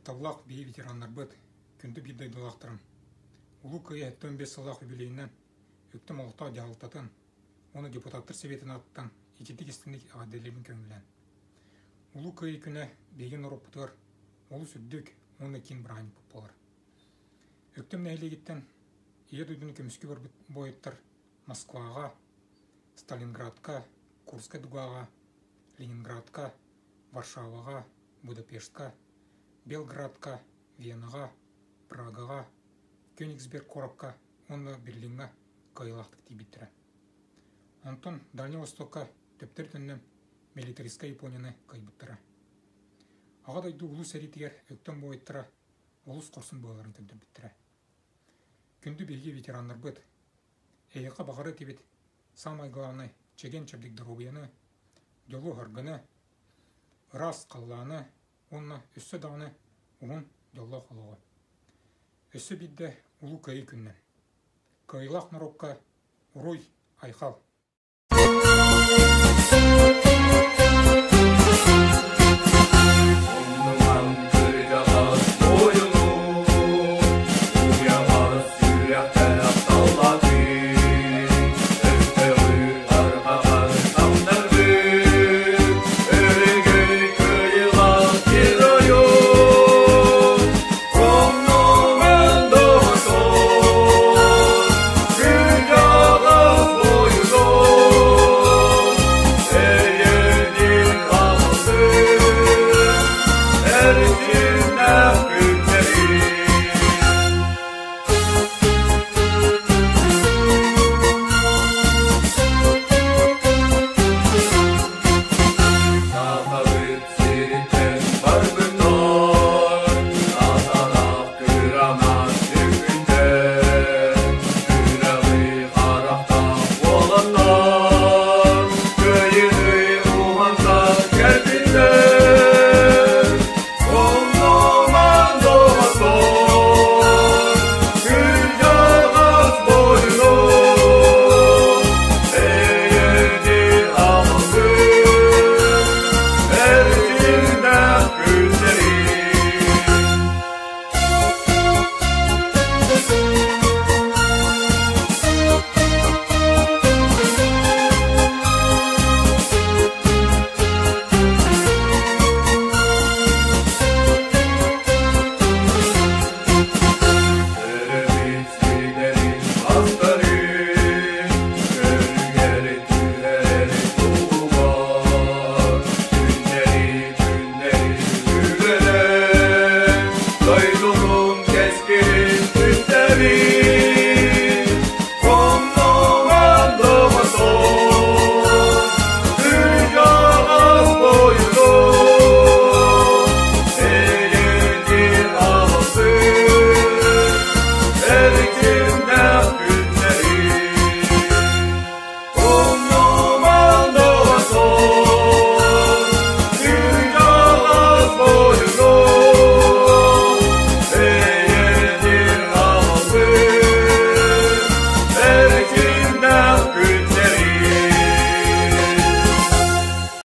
Таллах бей ветерандар быт, күнді биддай долақтырым. Улу күйе 15 салақ үбілейінен, өктім олта жағылтатын, оны депутаттыр себетін аттан, икетік істіндік ағаделерін көңілен. Улу күйе күні бейген ұрып бұтығыр, олы сүрдік, оны кейін бірғаны бұп болыр. Өктім нәйлегеттен, ие дүйдіні көміскі бір бойыттыр Москваға, Сталинградқа, Курска дугаға, Ленинградқа, Варшаваға, Будапештқа, Белградқа, Венаға, Прагаға, Кёнигсберг корапқа, онда Берлинға қайылақтық дейбеттірі. Антон Дальний Востокқа төптер түннен милитаристқа Японияны қайбыттыры. Аға дайды ұлы сәритігер өктен бойыттыра, олыс қорсын бойларын түндір біттірі. Күнді белге ветерандар бұд, әйіқа бағары тебет, самай главны чеген чабдік дұробияны, жолу ғырғыны, ұрас қалланы, онна үсі дағыны, оғын жолла қолуғы. Үсі бидді ұлы көйі күннен. Көйлақ нұропқа ұруй айқал.